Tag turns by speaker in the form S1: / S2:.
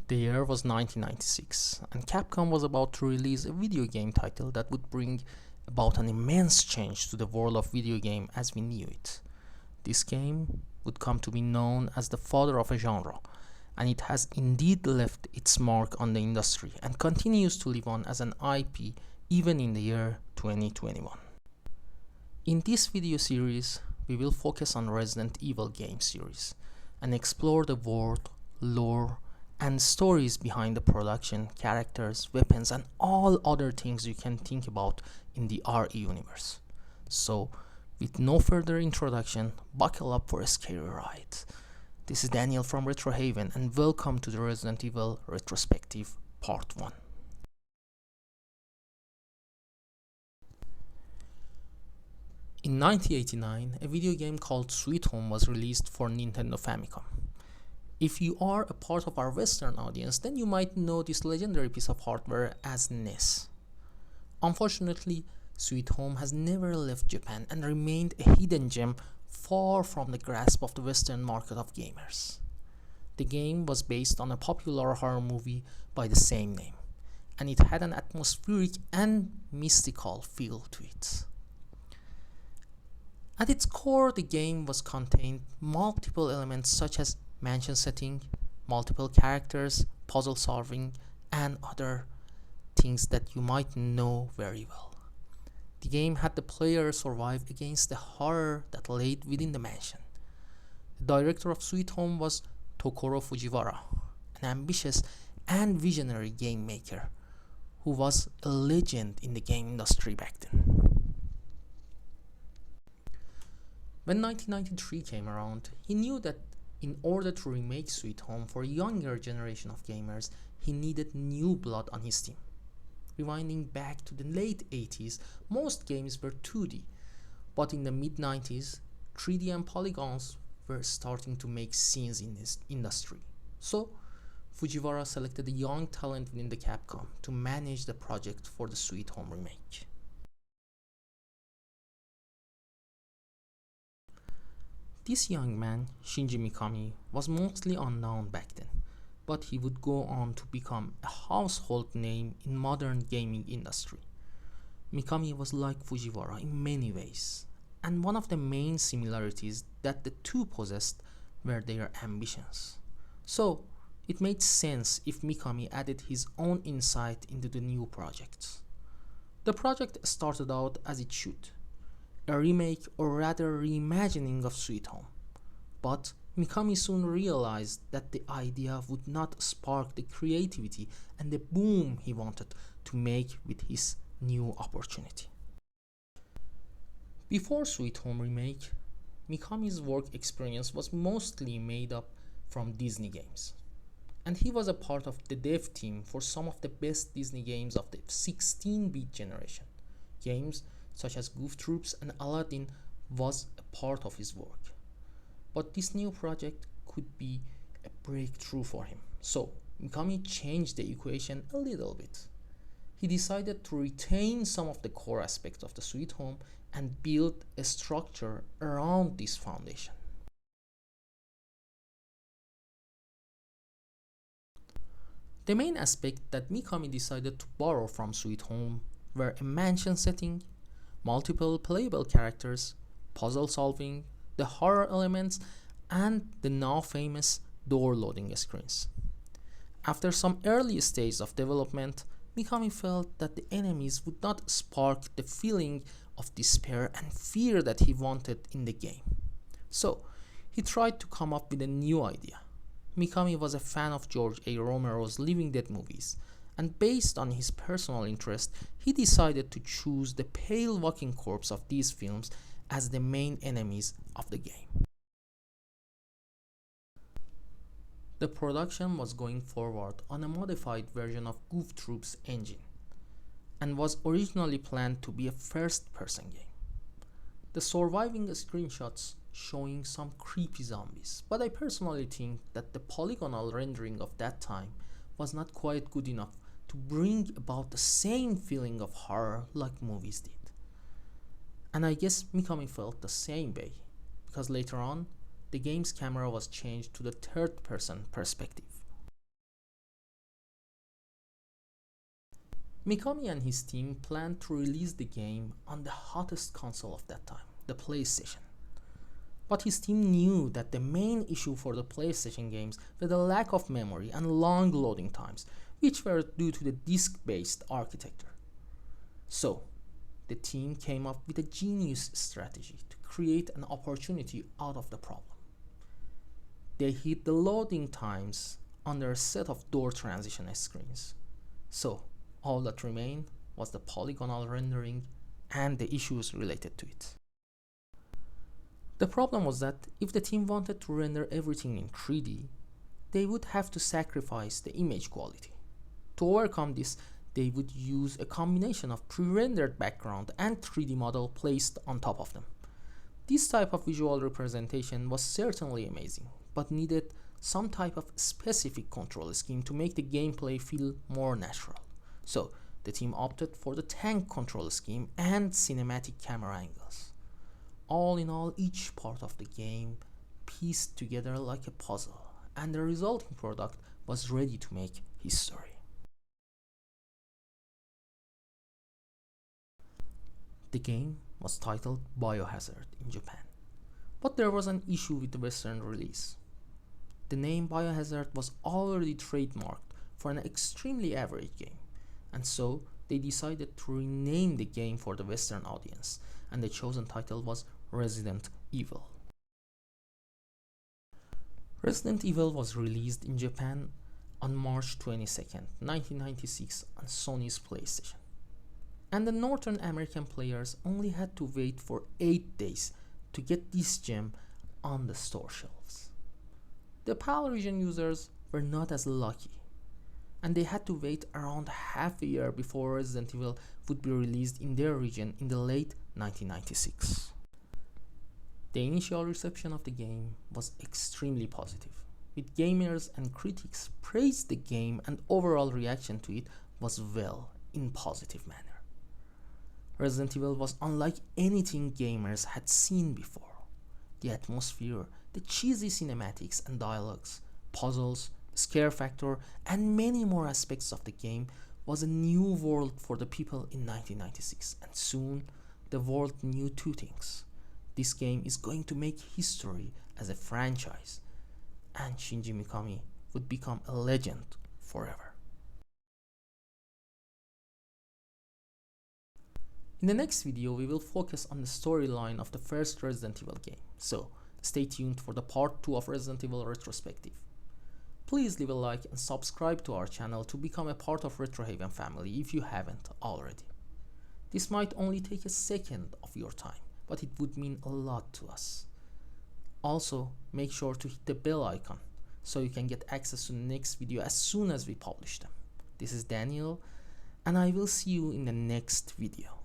S1: The year was 1996, and Capcom was about to release a video game title that would bring about an immense change to the world of video game as we knew it. This game would come to be known as the father of a genre, and it has indeed left its mark on the industry and continues to live on as an IP even in the year 2021. In this video series, we will focus on Resident Evil game series and explore the world, lore, and stories behind the production, characters, weapons, and all other things you can think about in the RE universe. So, with no further introduction, buckle up for a scary ride. This is Daniel from RetroHaven, and welcome to the Resident Evil Retrospective Part 1. In 1989, a video game called Sweet Home was released for Nintendo Famicom. If you are a part of our Western audience, then you might know this legendary piece of hardware as NES. Unfortunately, Sweet Home has never left Japan and remained a hidden gem far from the grasp of the Western market of gamers. The game was based on a popular horror movie by the same name, and it had an atmospheric and mystical feel to it. At its core, the game was contained multiple elements such as mansion setting, multiple characters, puzzle solving, and other things that you might know very well. The game had the player survive against the horror that laid within the mansion. The director of Sweet Home was Tokoro Fujiwara, an ambitious and visionary game maker who was a legend in the game industry back then. When 1993 came around, he knew that in order to remake Sweet Home for a younger generation of gamers, he needed new blood on his team. Rewinding back to the late 80s, most games were 2D, but in the mid-90s, 3D and polygons were starting to make scenes in this industry. So, Fujiwara selected a young talent within the Capcom to manage the project for the Sweet Home remake. This young man, Shinji Mikami, was mostly unknown back then, but he would go on to become a household name in modern gaming industry. Mikami was like Fujiwara in many ways, and one of the main similarities that the two possessed were their ambitions. So, it made sense if Mikami added his own insight into the new project. The project started out as it should, a remake or rather reimagining of Sweet Home. But Mikami soon realized that the idea would not spark the creativity and the boom he wanted to make with his new opportunity. Before Sweet Home remake, Mikami's work experience was mostly made up from Disney games, and he was a part of the dev team for some of the best Disney games of the 16-bit generation. Games such as Goof Troop and Aladdin was a part of his work. But this new project could be a breakthrough for him. So Mikami changed the equation a little bit. He decided to retain some of the core aspects of the Sweet Home and build a structure around this foundation. The main aspect that Mikami decided to borrow from Sweet Home were a mansion setting, multiple playable characters, puzzle solving, the horror elements, and the now famous door loading screens. After some early stages of development, Mikami felt that the enemies would not spark the feeling of despair and fear that he wanted in the game. So, he tried to come up with a new idea. Mikami was a fan of George A. Romero's Living Dead movies, and based on his personal interest, he decided to choose the pale walking corpse of these films as the main enemies of the game. The production was going forward on a modified version of Goof Troop's engine, and was originally planned to be a first-person game. The surviving screenshots showing some creepy zombies, but I personally think that the polygonal rendering of that time was not quite good enough to bring about the same feeling of horror like movies did. And I guess Mikami felt the same way, because later on, the game's camera was changed to the third-person perspective. Mikami and his team planned to release the game on the hottest console of that time, the PlayStation. But his team knew that the main issue for the PlayStation games were the lack of memory and long loading times, which were due to the disk-based architecture. So, the team came up with a genius strategy to create an opportunity out of the problem. They hid the loading times under a set of door transition screens. So, all that remained was the polygonal rendering and the issues related to it. The problem was that if the team wanted to render everything in 3D, they would have to sacrifice the image quality. To overcome this, they would use a combination of pre-rendered background and 3D model placed on top of them. This type of visual representation was certainly amazing, but needed some type of specific control scheme to make the gameplay feel more natural. So, the team opted for the tank control scheme and cinematic camera angles. All in all, each part of the game pieced together like a puzzle, and the resulting product was ready to make history. The game was titled Biohazard in Japan, but there was an issue with the Western release. The name Biohazard was already trademarked for an extremely average game, and so they decided to rename the game for the Western audience, and the chosen title was Resident Evil. Resident Evil was released in Japan on March 22nd, 1996 on Sony's PlayStation. And the Northern American players only had to wait for 8 days to get this gem on the store shelves. The PAL region users were not as lucky, and they had to wait around half a year before Resident Evil would be released in their region in the late 1996. The initial reception of the game was extremely positive, with gamers and critics praised the game, and overall reaction to it was well in positive manner. Resident Evil was unlike anything gamers had seen before. The atmosphere, the cheesy cinematics and dialogues, puzzles, scare factor, and many more aspects of the game was a new world for the people in 1996, and soon the world knew two things. This game is going to make history as a franchise, and Shinji Mikami would become a legend forever. In the next video, we will focus on the storyline of the first Resident Evil game, so stay tuned for the part 2 of Resident Evil Retrospective. Please leave a like and subscribe to our channel to become a part of RetroHaven family if you haven't already. This might only take a second of your time, but it would mean a lot to us. Also, make sure to hit the bell icon so you can get access to the next video as soon as we publish them. This is Daniel, and I will see you in the next video.